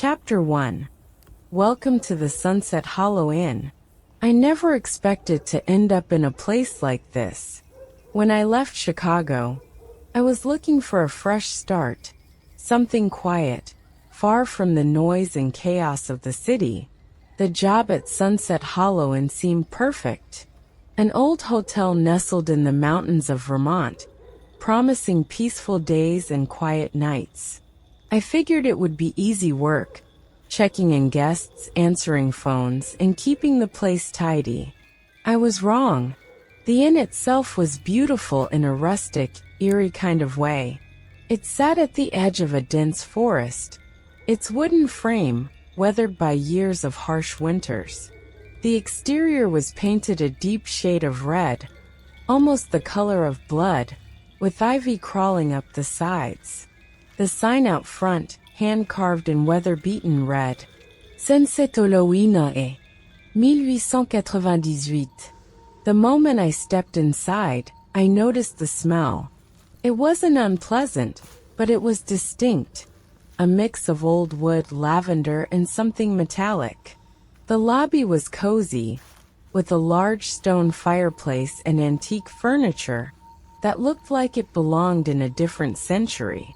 Chapter 1. Welcome to the Sunset Hollow Inn. I never expected to end up in a place like this. When I left Chicago, I was looking for a fresh start, something quiet, far from the noise and chaos of the city. The job at Sunset Hollow Inn seemed perfect. An old hotel nestled in the mountains of Vermont, promising peaceful days and quiet nights. I figured it would be easy work, checking in guests, answering phones, and keeping the place tidy. I was wrong. The inn itself was beautiful in a rustic, eerie kind of way. It sat at the edge of a dense forest, its wooden frame weathered by years of harsh winters. The exterior was painted a deep shade of red, almost the color of blood, with ivy crawling up the sides. The sign out front, hand-carved in weather-beaten red, Sunset Hollow Inn, 1898. The moment I stepped inside, I noticed the smell. It wasn't unpleasant, but it was distinct. A mix of old wood, lavender, and something metallic. The lobby was cozy, with a large stone fireplace and antique furniture that looked like it belonged in a different century.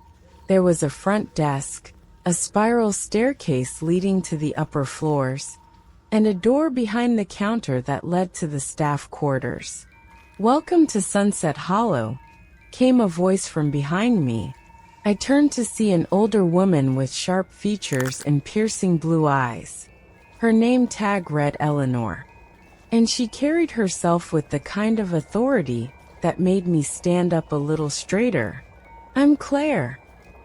There was a front desk, a spiral staircase leading to the upper floors, and a door behind the counter that led to the staff quarters. "Welcome to Sunset Hollow," came a voice from behind me. I turned to see an older woman with sharp features and piercing blue eyes. Her name tag read Eleanor, and she carried herself with the kind of authority that made me stand up a little straighter. "I'm Claire,"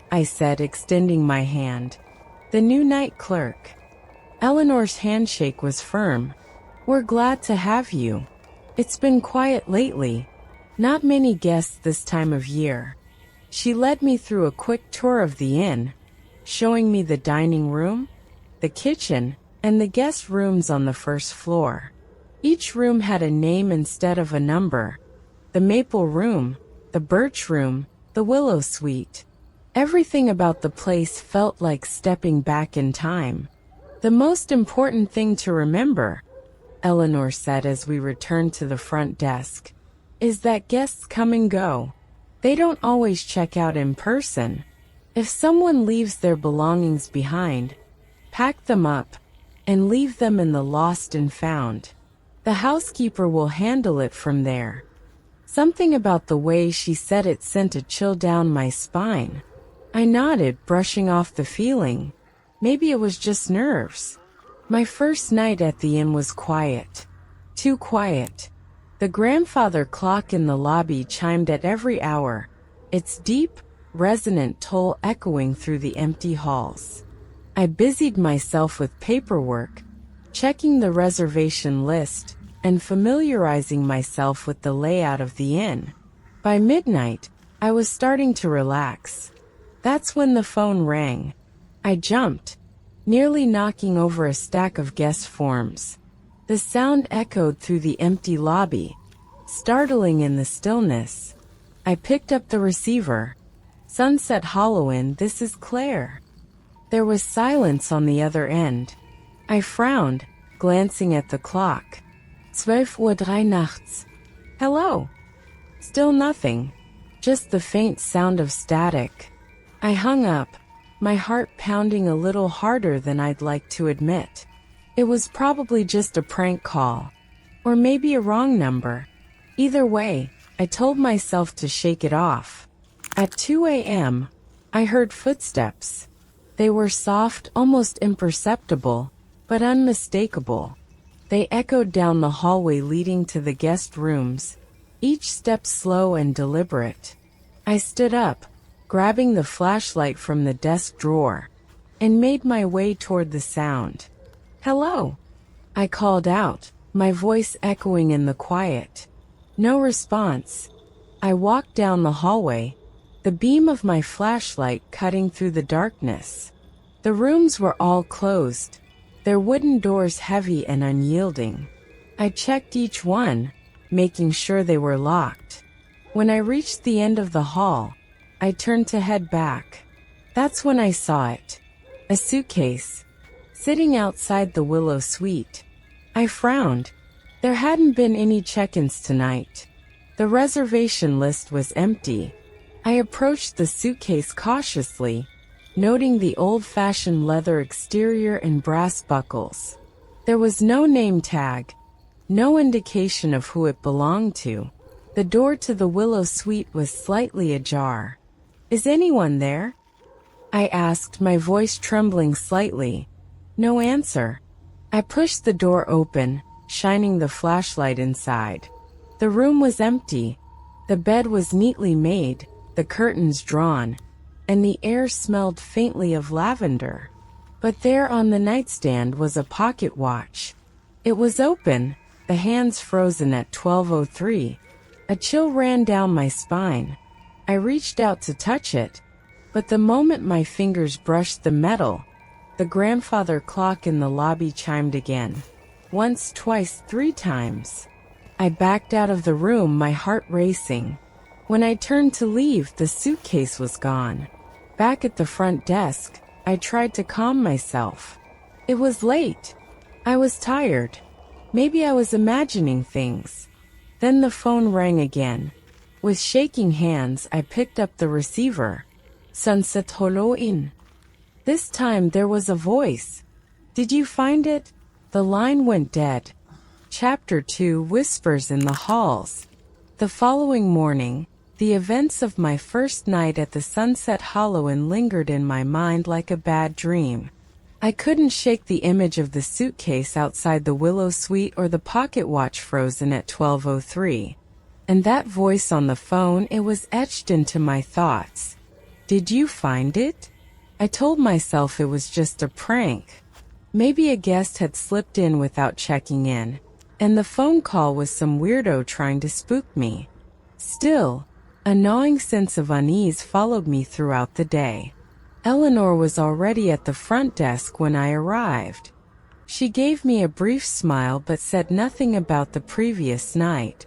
I said, extending my hand. "The new night clerk." Eleanor's handshake was firm. "We're glad to have you. It's been quiet lately. Not many guests this time of year." She led me through a quick tour of the inn, showing me the dining room, the kitchen, and the guest rooms on the first floor. Each room had a name instead of a number. The Maple Room, the Birch Room, the Willow Suite. Everything about the place felt like stepping back in time. "The most important thing to remember," Eleanor said as we returned to the front desk, "is that guests come and go. They don't always check out in person. If someone leaves their belongings behind, pack them up and leave them in the lost and found. The housekeeper will handle it from there." Something about the way she said it sent a chill down my spine. I nodded, brushing off the feeling. Maybe it was just nerves. My first night at the inn was quiet. Too quiet. The grandfather clock in the lobby chimed at every hour, its deep, resonant toll echoing through the empty halls. I busied myself with paperwork, checking the reservation list, and familiarizing myself with the layout of the inn. By midnight, I was starting to relax. That's when the phone rang. I jumped, nearly knocking over a stack of guest forms. The sound echoed through the empty lobby, startling in the stillness. I picked up the receiver. "Sunset Hollow Inn, this is Claire." There was silence on the other end. I frowned, glancing at the clock. 12:03 nachts. "Hello." Still nothing. Just the faint sound of static. I hung up, my heart pounding a little harder than I'd like to admit. It was probably just a prank call. Or maybe a wrong number. Either way, I told myself to shake it off. At 2 a.m., I heard footsteps. They were soft, almost imperceptible, but unmistakable. They echoed down the hallway leading to the guest rooms, each step slow and deliberate. I stood up, grabbing the flashlight from the desk drawer, and made my way toward the sound. "Hello," I called out, my voice echoing in the quiet. No response. I walked down the hallway, the beam of my flashlight cutting through the darkness. The rooms were all closed, their wooden doors heavy and unyielding. I checked each one, making sure they were locked. When I reached the end of the hall, I turned to head back. That's when I saw it. A suitcase. Sitting outside the Willow Suite. I frowned. There hadn't been any check-ins tonight. The reservation list was empty. I approached the suitcase cautiously, noting the old-fashioned leather exterior and brass buckles. There was no name tag, no indication of who it belonged to. The door to the Willow Suite was slightly ajar. "Is anyone there?" I asked, my voice trembling slightly. No answer. I pushed the door open, shining the flashlight inside. The room was empty. The bed was neatly made, the curtains drawn, and the air smelled faintly of lavender. But there on the nightstand was a pocket watch. It was open, the hands frozen at 12:03. A chill ran down my spine. I reached out to touch it, but the moment my fingers brushed the metal, the grandfather clock in the lobby chimed again. Once, twice, 3 times. I backed out of the room, my heart racing. When I turned to leave, the suitcase was gone. Back at the front desk, I tried to calm myself. It was late. I was tired. Maybe I was imagining things. Then the phone rang again. With shaking hands, I picked up the receiver. Sunset Holoin. This time there was a voice. "Did you find it?" The line went dead. Chapter 2: Whispers in the Halls. The following morning, the events of my first night at the Sunset Holoin lingered in my mind like a bad dream. I couldn't shake the image of the suitcase outside the Willow Suite or the pocket watch frozen at 12:03. And that voice on the phone, it was etched into my thoughts. "Did you find it?" I told myself it was just a prank. Maybe a guest had slipped in without checking in, and the phone call was some weirdo trying to spook me. Still, a gnawing sense of unease followed me throughout the day. Eleanor was already at the front desk when I arrived. She gave me a brief smile but said nothing about the previous night.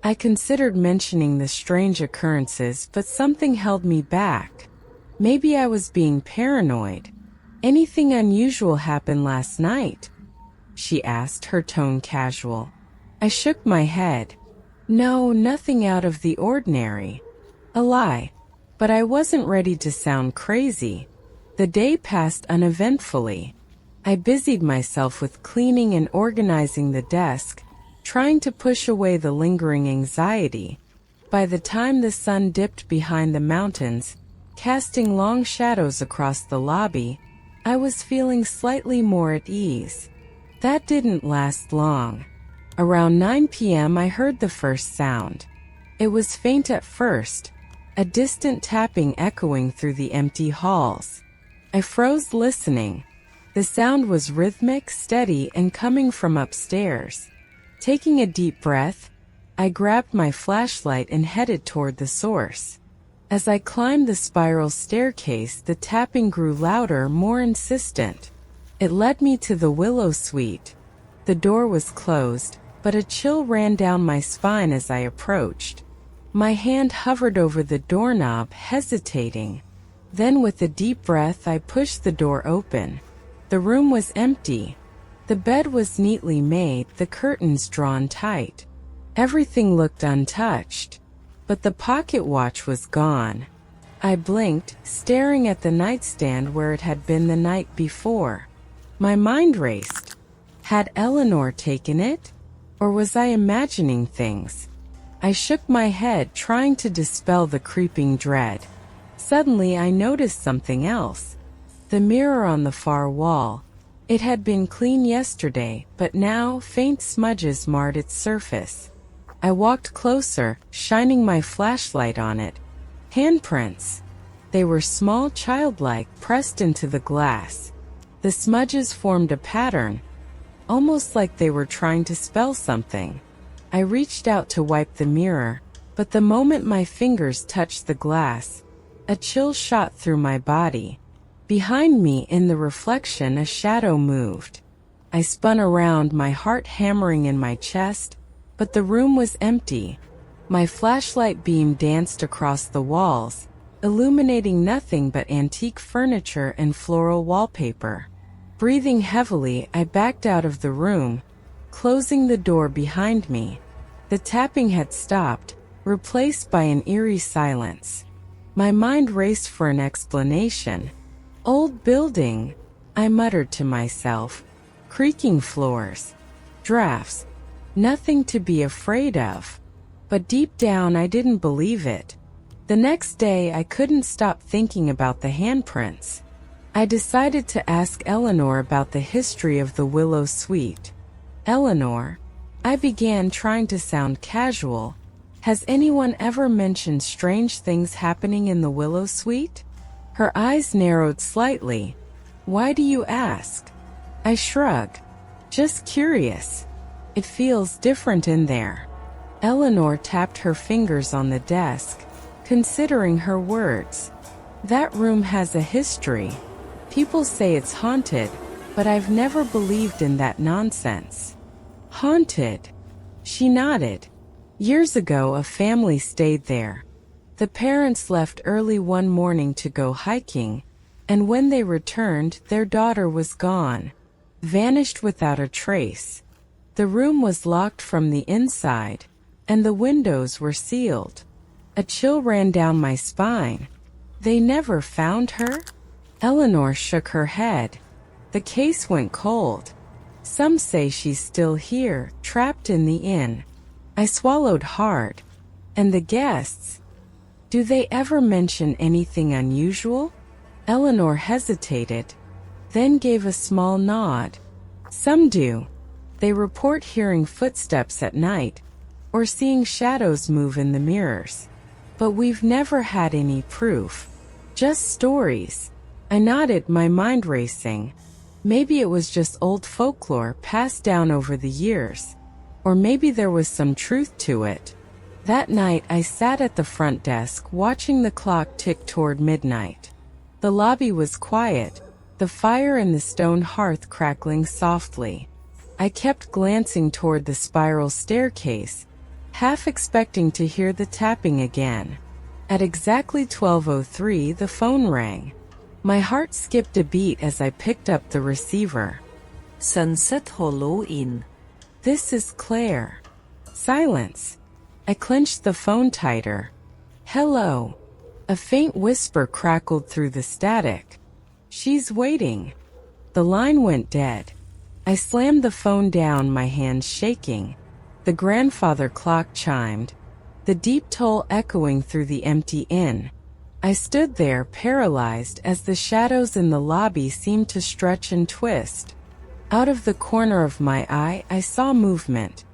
I considered mentioning the strange occurrences, but something held me back. Maybe I was being paranoid. "Anything unusual happened last night?" she asked, her tone casual. I shook my head. No, nothing out of the ordinary. A lie. But I wasn't ready to sound crazy. The day passed uneventfully. I busied myself with cleaning and organizing the desk, trying to push away the lingering anxiety. By the time the sun dipped behind the mountains, casting long shadows across the lobby, I was feeling slightly more at ease. That didn't last long. Around 9 p.m. I heard the first sound. It was faint at first, a distant tapping echoing through the empty halls. I froze listening. The sound was rhythmic, steady, and coming from upstairs. Taking a deep breath, I grabbed my flashlight and headed toward the source. As I climbed the spiral staircase, the tapping grew louder, more insistent. It led me to the Willow Suite. The door was closed, but a chill ran down my spine as I approached. My hand hovered over the doorknob, hesitating. Then with a deep breath, I pushed the door open. The room was empty. The bed was neatly made, the curtains drawn tight. Everything looked untouched. But the pocket watch was gone. I blinked, staring at the nightstand where it had been the night before. My mind raced. Had Eleanor taken it? Or was I imagining things? I shook my head, trying to dispel the creeping dread. Suddenly I noticed something else. The mirror on the far wall. It had been clean yesterday, but now faint smudges marred its surface. I walked closer, shining my flashlight on it. Handprints. They were small, childlike, pressed into the glass. The smudges formed a pattern, almost like they were trying to spell something. I reached out to wipe the mirror, but the moment my fingers touched the glass, a chill shot through my body. Behind me, in the reflection, a shadow moved. I spun around, my heart hammering in my chest, but the room was empty. My flashlight beam danced across the walls, illuminating nothing but antique furniture and floral wallpaper. Breathing heavily, I backed out of the room, closing the door behind me. The tapping had stopped, replaced by an eerie silence. My mind raced for an explanation. Old building, I muttered to myself. Creaking floors. Drafts. Nothing to be afraid of. But deep down I didn't believe it. The next day I couldn't stop thinking about the handprints. I decided to ask Eleanor about the history of the Willow Suite. Eleanor, I began, trying to sound casual. Has anyone ever mentioned strange things happening in the Willow Suite? Her eyes narrowed slightly. Why do you ask? I shrug. Just curious. It feels different in there. Eleanor tapped her fingers on the desk, considering her words. That room has a history. People say it's haunted, but I've never believed in that nonsense. Haunted? She nodded. Years ago, a family stayed there. The parents left early one morning to go hiking, and when they returned, their daughter was gone, vanished without a trace. The room was locked from the inside, and the windows were sealed. A chill ran down my spine. They never found her? Eleanor shook her head. The case went cold. Some say she's still here, trapped in the inn. I swallowed hard. And the guests? Do they ever mention anything unusual? Eleanor hesitated, then gave a small nod. Some do. They report hearing footsteps at night, or seeing shadows move in the mirrors. But we've never had any proof. Just stories. I nodded, my mind racing. Maybe it was just old folklore passed down over the years. Or maybe there was some truth to it. That night I sat at the front desk watching the clock tick toward midnight. The lobby was quiet, the fire in the stone hearth crackling softly. I kept glancing toward the spiral staircase, half expecting to hear the tapping again. At exactly 12:03 the phone rang. My heart skipped a beat as I picked up the receiver. Sunset Hollow Inn. This is Claire. Silence. I clenched the phone tighter. Hello. A faint whisper crackled through the static. She's waiting. The line went dead. I slammed the phone down, my hands shaking. The grandfather clock chimed, the deep toll echoing through the empty inn. I stood there, paralyzed, as the shadows in the lobby seemed to stretch and twist. Out of the corner of my eye, I saw movement.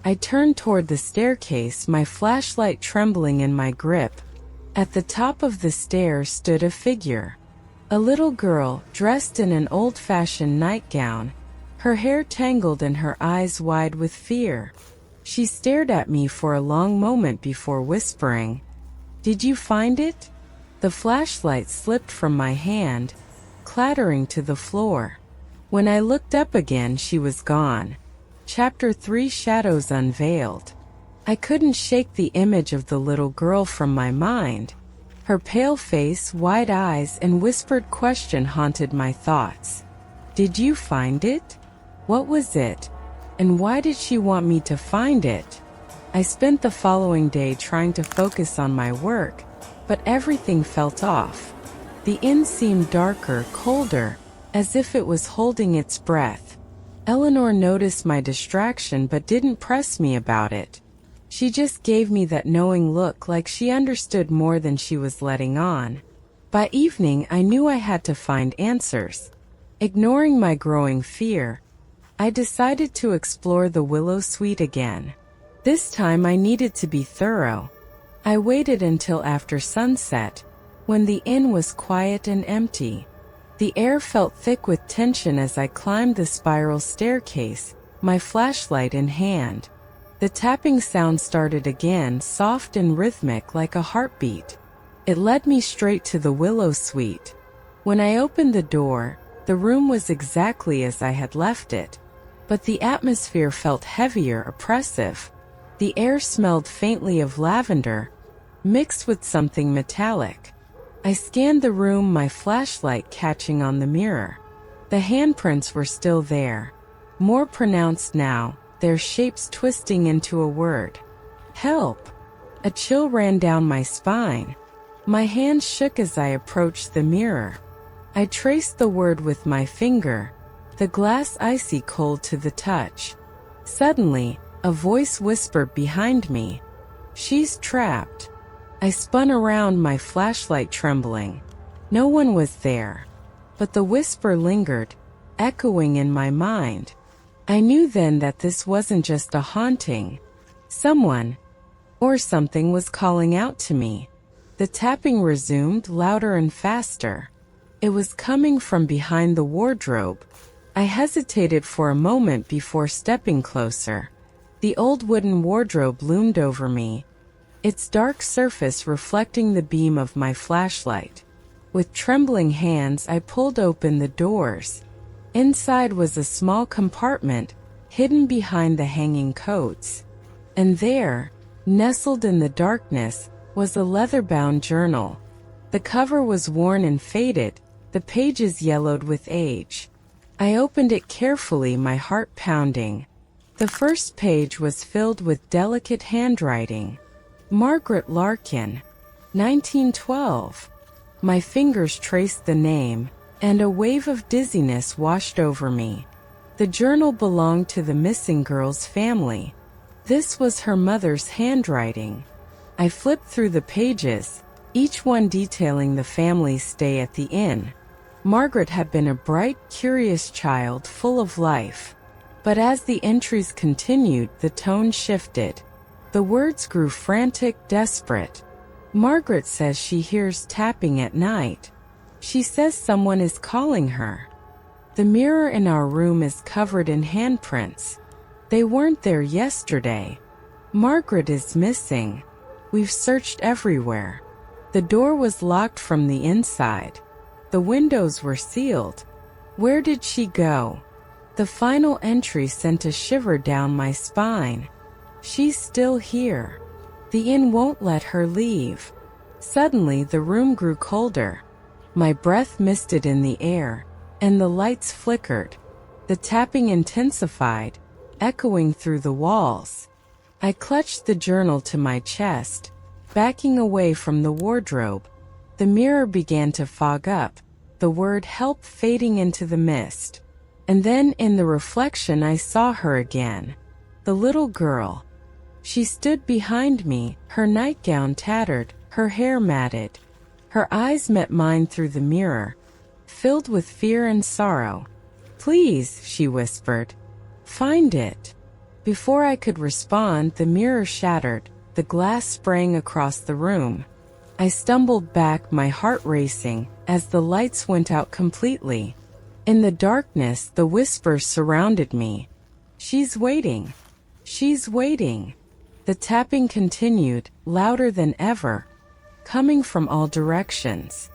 I turned toward the staircase, my flashlight trembling in my grip. At the top of the stairs stood a figure. A little girl, dressed in an old-fashioned nightgown, her hair tangled and her eyes wide with fear. She stared at me for a long moment before whispering, "Did you find it?" The flashlight slipped from my hand, clattering to the floor. When I looked up again, she was gone. Chapter 3: Shadows Unveiled. I couldn't shake the image of the little girl from my mind. Her pale face, wide eyes, and whispered question haunted my thoughts. Did you find it? What was it? And why did she want me to find it? I spent the following day trying to focus on my work, but everything felt off. The inn seemed darker, colder, as if it was holding its breath. Eleanor noticed my distraction but didn't press me about it. She just gave me that knowing look, like she understood more than she was letting on. By evening, I knew I had to find answers. Ignoring my growing fear, I decided to explore the Willow Suite again. This time I needed to be thorough. I waited until after sunset, when the inn was quiet and empty. The air felt thick with tension as I climbed the spiral staircase, my flashlight in hand. The tapping sound started again, soft and rhythmic like a heartbeat. It led me straight to the Willow Suite. When I opened the door, the room was exactly as I had left it, but the atmosphere felt heavier, oppressive. The air smelled faintly of lavender, mixed with something metallic. I scanned the room, my flashlight catching on the mirror. The handprints were still there, more pronounced now, their shapes twisting into a word. Help! A chill ran down my spine. My hand shook as I approached the mirror. I traced the word with my finger, the glass icy cold to the touch. Suddenly, a voice whispered behind me, "She's trapped." I spun around, my flashlight trembling. No one was there, but the whisper lingered, echoing in my mind. I knew then that this wasn't just a haunting. Someone, or something, was calling out to me. The tapping resumed, louder and faster. It was coming from behind the wardrobe. I hesitated for a moment before stepping closer. The old wooden wardrobe loomed over me, its dark surface reflecting the beam of my flashlight. With trembling hands, I pulled open the doors. Inside was a small compartment, hidden behind the hanging coats. And there, nestled in the darkness, was a leather-bound journal. The cover was worn and faded, the pages yellowed with age. I opened it carefully, my heart pounding. The first page was filled with delicate handwriting. Margaret Larkin, 1912. My fingers traced the name, and a wave of dizziness washed over me. The journal belonged to the missing girl's family. This was her mother's handwriting. I flipped through the pages, each one detailing the family's stay at the inn. Margaret had been a bright, curious child full of life. But as the entries continued, the tone shifted. The words grew frantic, desperate. Margaret says she hears tapping at night. She says someone is calling her. The mirror in our room is covered in handprints. They weren't there yesterday. Margaret is missing. We've searched everywhere. The door was locked from the inside. The windows were sealed. Where did she go? The final entry sent a shiver down my spine. She's still here. The inn won't let her leave. Suddenly, the room grew colder. My breath misted in the air, and the lights flickered. The tapping intensified, echoing through the walls. I clutched the journal to my chest, backing away from the wardrobe. The mirror began to fog up, the word help fading into the mist. And then, in the reflection, I saw her again. The little girl. She stood behind me, her nightgown tattered, her hair matted. Her eyes met mine through the mirror, filled with fear and sorrow. "Please," she whispered, "find it." Before I could respond, the mirror shattered, the glass sprang across the room. I stumbled back, my heart racing, as the lights went out completely. In the darkness, the whispers surrounded me. "She's waiting. She's waiting." The tapping continued, louder than ever, coming from all directions.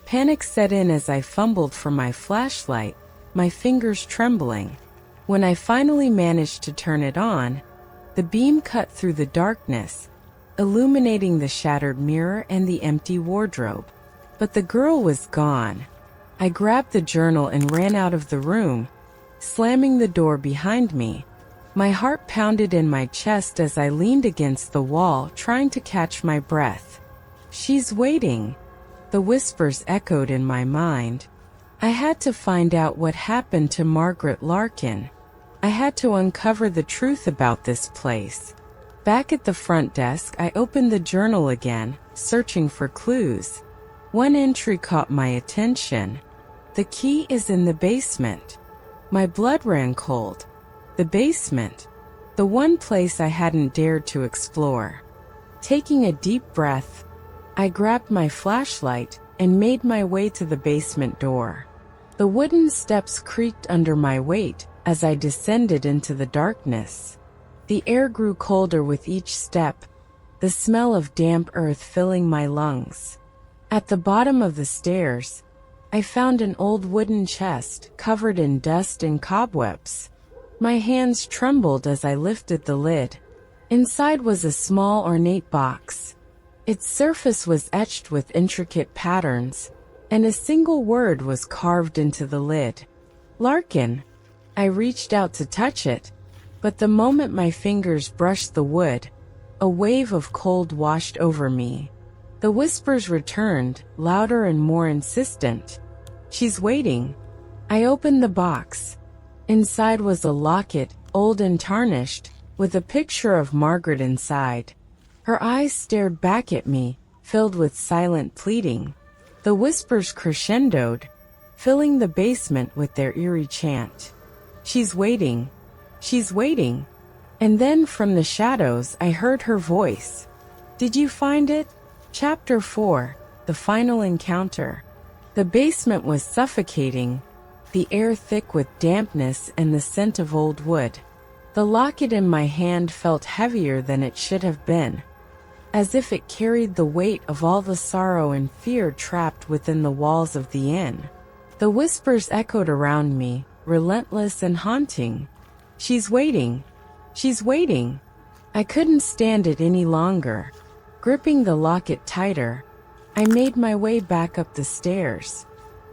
Panic set in as I fumbled for my flashlight, my fingers trembling. When I finally managed to turn it on, the beam cut through the darkness, illuminating the shattered mirror and the empty wardrobe. But the girl was gone. I grabbed the journal and ran out of the room, slamming the door behind me. My heart pounded in my chest as I leaned against the wall, trying to catch my breath. "She's waiting," the whispers echoed in my mind. I had to find out what happened to Margaret Larkin. I had to uncover the truth about this place. Back at the front desk, I opened the journal again, searching for clues. One entry caught my attention. "The key is in the basement." My blood ran cold. The basement. The one place I hadn't dared to explore. Taking a deep breath, I grabbed my flashlight and made my way to the basement door. The wooden steps creaked under my weight as I descended into the darkness. The air grew colder with each step, the smell of damp earth filling my lungs. At the bottom of the stairs, I found an old wooden chest covered in dust and cobwebs. My hands trembled as I lifted the lid. Inside was a small ornate box. Its surface was etched with intricate patterns, and a single word was carved into the lid. Larkin. I reached out to touch it, but the moment my fingers brushed the wood, a wave of cold washed over me. The whispers returned, louder and more insistent. She's waiting. I opened the box. Inside was a locket, old and tarnished, with a picture of Margaret inside. Her eyes stared back at me, filled with silent pleading. The whispers crescendoed, filling the basement with their eerie chant. She's waiting. She's waiting. And then from the shadows I heard her voice. Did you find it? Chapter 4, The Final Encounter. The basement was suffocating, the air thick with dampness and the scent of old wood. The locket in my hand felt heavier than it should have been, as if it carried the weight of all the sorrow and fear trapped within the walls of the inn. The whispers echoed around me, relentless and haunting. She's waiting. She's waiting. I couldn't stand it any longer. Gripping the locket tighter, I made my way back up the stairs.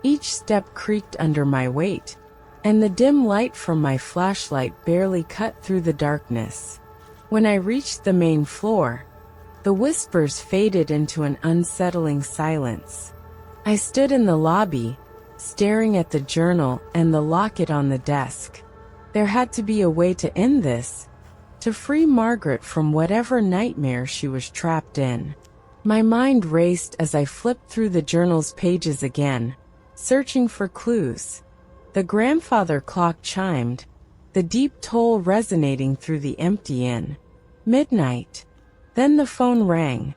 Each step creaked under my weight, and the dim light from my flashlight barely cut through the darkness. When I reached the main floor, the whispers faded into an unsettling silence. I stood in the lobby, staring at the journal and the locket on the desk. There had to be a way to end this, to free Margaret from whatever nightmare she was trapped in. My mind raced as I flipped through the journal's pages again, searching for clues. The grandfather clock chimed, the deep toll resonating through the empty inn. Midnight. Then the phone rang.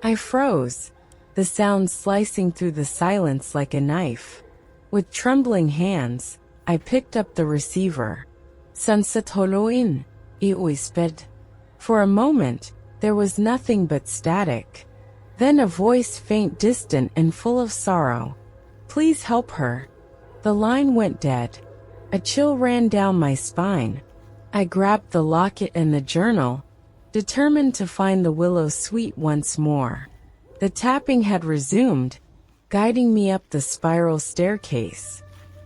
I froze, the sound slicing through the silence like a knife. With trembling hands, I picked up the receiver. Sunset Halloween. It whispered. For a moment, there was nothing but static. Then a voice faint, distant, and full of sorrow. Please help her. The line went dead. A chill ran down my spine. I grabbed the locket and the journal, determined to find the willow sweet once more. The tapping had resumed, guiding me up the spiral staircase.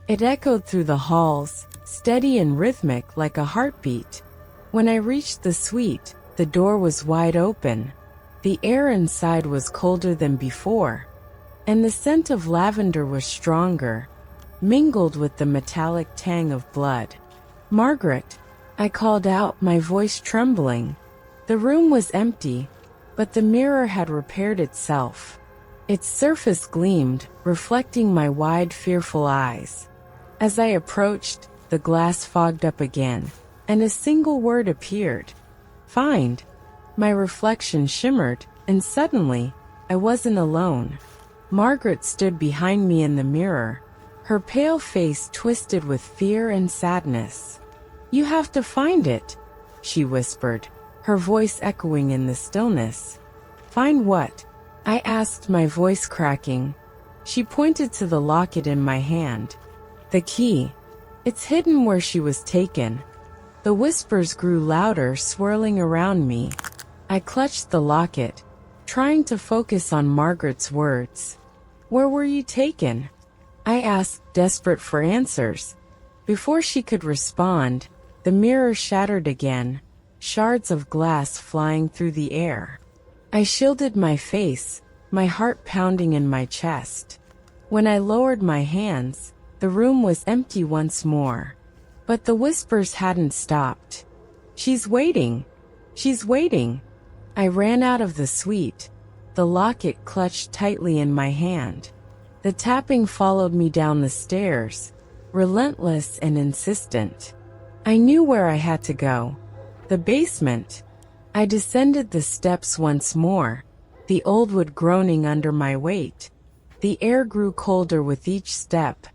It echoed through the halls, steady and rhythmic like a heartbeat. When I reached the suite, the door was wide open. The air inside was colder than before, and the scent of lavender was stronger, mingled with the metallic tang of blood. Margaret, I called out, my voice trembling. The room was empty, but the mirror had repaired itself. Its surface gleamed, reflecting my wide, fearful eyes. As I approached, the glass fogged up again, and a single word appeared. Find. My reflection shimmered, and suddenly, I wasn't alone. Margaret stood behind me in the mirror, her pale face twisted with fear and sadness. You have to find it, she whispered, her voice echoing in the stillness. Find what? I asked, my voice cracking. She pointed to the locket in my hand. The key. It's hidden where she was taken. The whispers grew louder, swirling around me. I clutched the locket, trying to focus on Margaret's words. Where were you taken? I asked, desperate for answers. Before she could respond, the mirror shattered again, shards of glass flying through the air. I shielded my face, my heart pounding in my chest. When I lowered my hands, the room was empty once more. But the whispers hadn't stopped. She's waiting. She's waiting. I ran out of the suite, the locket clutched tightly in my hand. The tapping followed me down the stairs, relentless and insistent. I knew where I had to go. The basement. I descended the steps once more, the old wood groaning under my weight. The air grew colder with each step,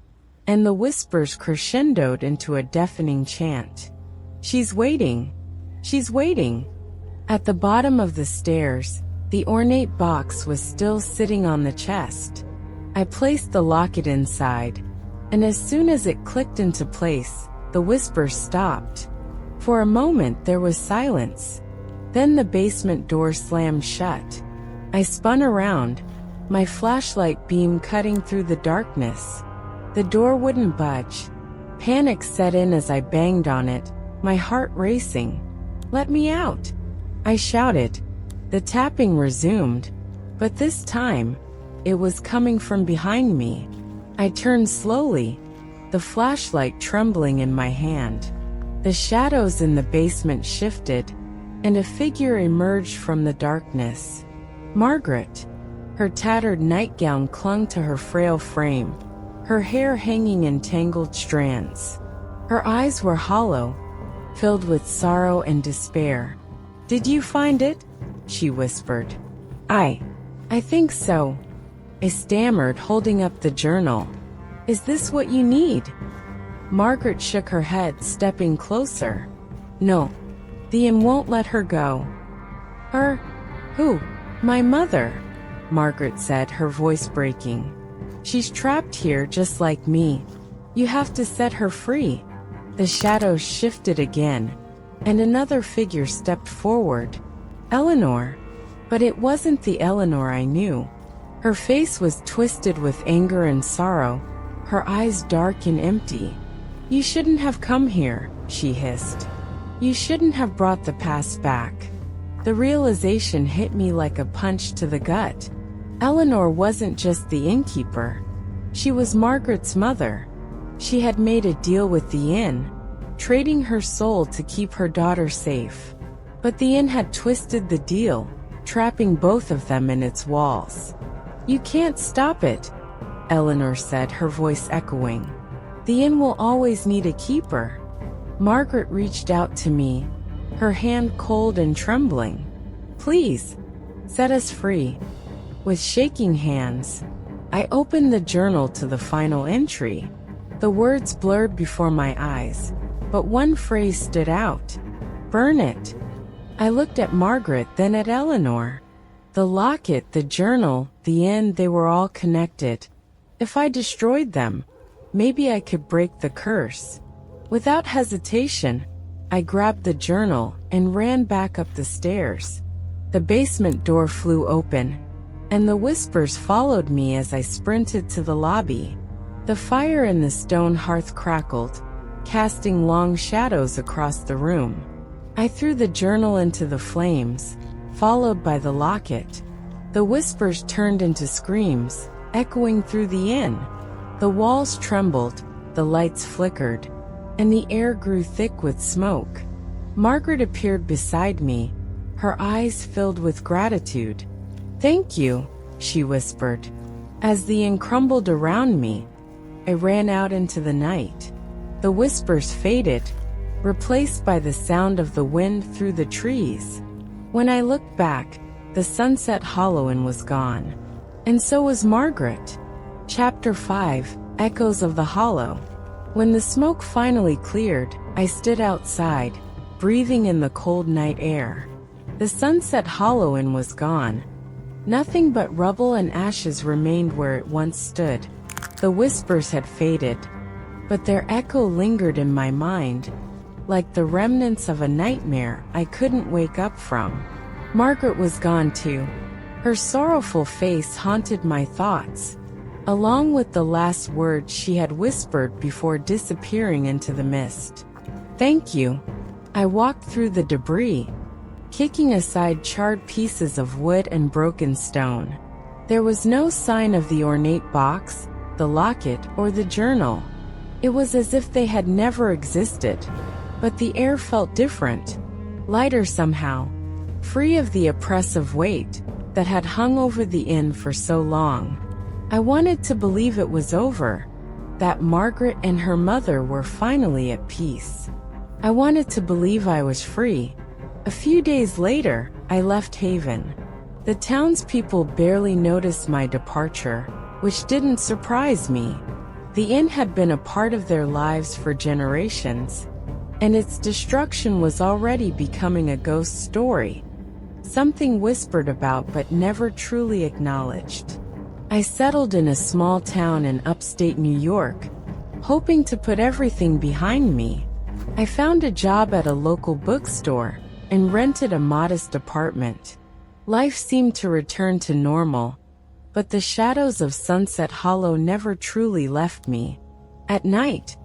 and the whispers crescendoed into a deafening chant. She's waiting. She's waiting. At the bottom of the stairs, the ornate box was still sitting on the chest. I placed the locket inside, and as soon as it clicked into place, the whispers stopped. For a moment there was silence. Then the basement door slammed shut. I spun around, my flashlight beam cutting through the darkness. The door wouldn't budge. Panic set in as I banged on it, my heart racing. "Let me out!" I shouted. The tapping resumed, but this time, it was coming from behind me. I turned slowly, the flashlight trembling in my hand. The shadows in the basement shifted, and a figure emerged from the darkness. Margaret. Her tattered nightgown clung to her frail frame, her hair hanging in tangled strands. Her eyes were hollow, filled with sorrow and despair. "Did you find it?" she whispered. I think so," I stammered, holding up the journal. "Is this what you need?" Margaret shook her head, stepping closer. "No, the inn won't let her go." "Her? Who?" "My mother," Margaret said, her voice breaking. "She's trapped here just like me. You have to set her free." The shadows shifted again, and another figure stepped forward. Eleanor. But it wasn't the Eleanor I knew. Her face was twisted with anger and sorrow, her eyes dark and empty. "You shouldn't have come here," she hissed. "You shouldn't have brought the past back." The realization hit me like a punch to the gut. Eleanor wasn't just the innkeeper. She was Margaret's mother. She had made a deal with the inn, trading her soul to keep her daughter safe. But the inn had twisted the deal, trapping both of them in its walls. "You can't stop it," Eleanor said, her voice echoing. "The inn will always need a keeper." Margaret reached out to me, her hand cold and trembling. "Please, set us free." With shaking hands, I opened the journal to the final entry. The words blurred before my eyes, but one phrase stood out. "Burn it." I looked at Margaret, then at Eleanor. The locket, the journal, the inn, they were all connected. If I destroyed them, maybe I could break the curse. Without hesitation, I grabbed the journal and ran back up the stairs. The basement door flew open, and the whispers followed me as I sprinted to the lobby. The fire in the stone hearth crackled, casting long shadows across the room. I threw the journal into the flames, followed by the locket. The whispers turned into screams, echoing through the inn. The walls trembled, the lights flickered, and the air grew thick with smoke. Margaret appeared beside me, her eyes filled with gratitude. "Thank you," she whispered. As the inn crumbled around me, I ran out into the night. The whispers faded, replaced by the sound of the wind through the trees. When I looked back, the sunset hollow inn was gone. And so was Margaret. Chapter 5, Echoes of the Hollow. When the smoke finally cleared, I stood outside, breathing in the cold night air. The sunset hollow inn was gone. Nothing but rubble and ashes remained where it once stood. The whispers had faded, but their echo lingered in my mind, like the remnants of a nightmare I couldn't wake up from. Margaret was gone too. Her sorrowful face haunted my thoughts, along with the last words she had whispered before disappearing into the mist. "Thank you." I walked through the debris, kicking aside charred pieces of wood and broken stone. There was no sign of the ornate box, the locket, or the journal. It was as if they had never existed. But the air felt different, lighter somehow, free of the oppressive weight that had hung over the inn for so long. I wanted to believe it was over, that Margaret and her mother were finally at peace. I wanted to believe I was free. A few days later, I left Haven. The townspeople barely noticed my departure, which didn't surprise me. The inn had been a part of their lives for generations, and its destruction was already becoming a ghost story, something whispered about but never truly acknowledged. I settled in a small town in upstate New York, hoping to put everything behind me. I found a job at a local bookstore and rented a modest apartment. Life seemed to return to normal, but the shadows of Sunset Hollow never truly left me. At night,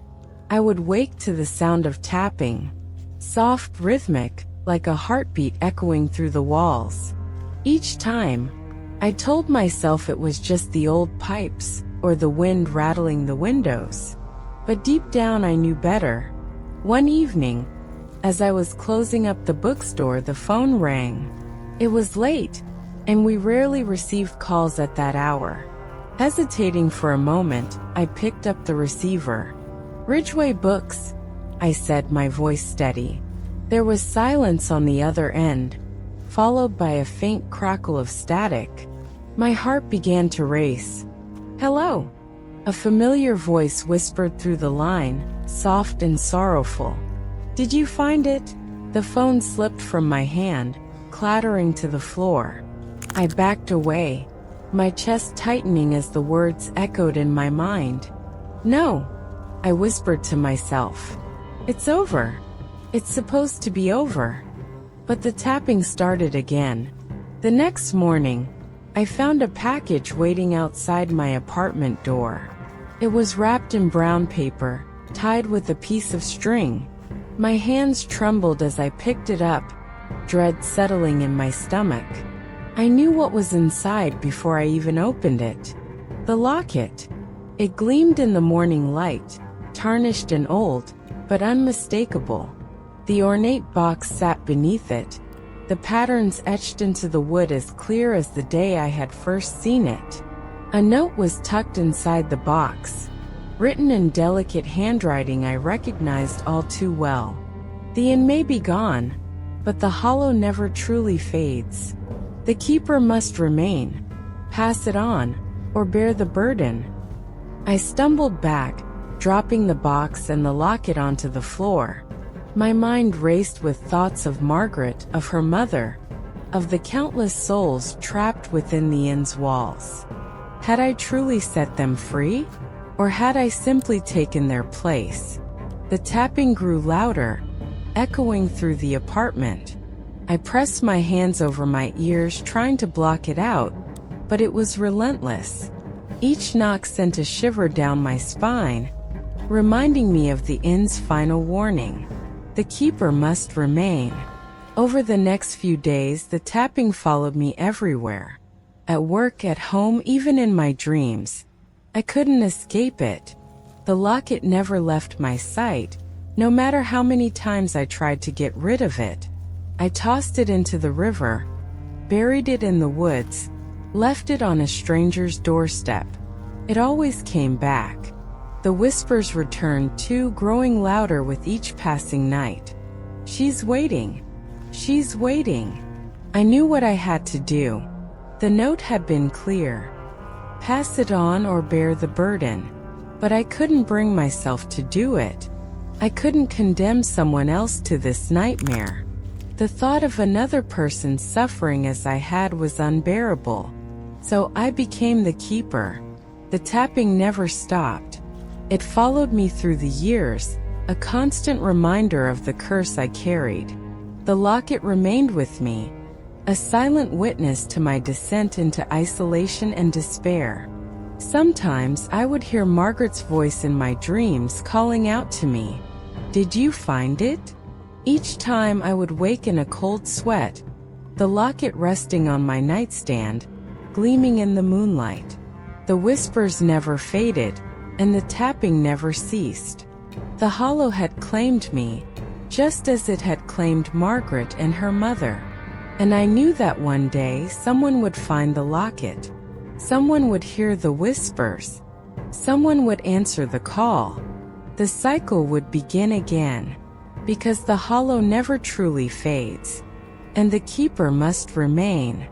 I would wake to the sound of tapping, soft, rhythmic, like a heartbeat echoing through the walls. Each time, I told myself it was just the old pipes or the wind rattling the windows. But deep down I knew better. One evening, as I was closing up the bookstore, the phone rang. It was late, and we rarely received calls at that hour. Hesitating for a moment, I picked up the receiver. "Ridgeway Books," I said, my voice steady. There was silence on the other end, followed by a faint crackle of static. My heart began to race. "Hello," a familiar voice whispered through the line, soft and sorrowful. "Did you find it?" The phone slipped from my hand, clattering to the floor. I backed away, my chest tightening as the words echoed in my mind. "No," I whispered to myself. "It's over. It's supposed to be over." But the tapping started again. The next morning, I found a package waiting outside my apartment door. It was wrapped in brown paper, tied with a piece of string. My hands trembled as I picked it up, dread settling in my stomach. I knew what was inside before I even opened it. The locket. It gleamed in the morning light, tarnished and old, but unmistakable. The ornate box sat beneath it, the patterns etched into the wood as clear as the day I had first seen it. A note was tucked inside the box, written in delicate handwriting I recognized all too well. "The inn may be gone, but the hollow never truly fades. The keeper must remain. Pass it on, or bear the burden." I stumbled back, dropping the box and the locket onto the floor. My mind raced with thoughts of Margaret, of her mother, of the countless souls trapped within the inn's walls. Had I truly set them free? Or had I simply taken their place? The tapping grew louder, echoing through the apartment. I pressed my hands over my ears, trying to block it out, but it was relentless. Each knock sent a shiver down my spine, reminding me of the inn's final warning. The keeper must remain. Over the next few days, the tapping followed me everywhere. At work, at home, even in my dreams. I couldn't escape it. The locket never left my sight, no matter how many times I tried to get rid of it. I tossed it into the river, buried it in the woods, left it on a stranger's doorstep. It always came back. The whispers returned too, growing louder with each passing night. "She's waiting. She's waiting." I knew what I had to do. The note had been clear. Pass it on or bear the burden. But I couldn't bring myself to do it. I couldn't condemn someone else to this nightmare. The thought of another person suffering as I had was unbearable. So I became the keeper. The tapping never stopped. It followed me through the years, a constant reminder of the curse I carried. The locket remained with me, a silent witness to my descent into isolation and despair. Sometimes I would hear Margaret's voice in my dreams calling out to me, "Did you find it?" Each time I would wake in a cold sweat, the locket resting on my nightstand, gleaming in the moonlight. The whispers never faded, and the tapping never ceased. The hollow had claimed me, just as it had claimed Margaret and her mother. And I knew that one day someone would find the locket. Someone would hear the whispers. Someone would answer the call. The cycle would begin again. Because the hollow never truly fades. And the keeper must remain.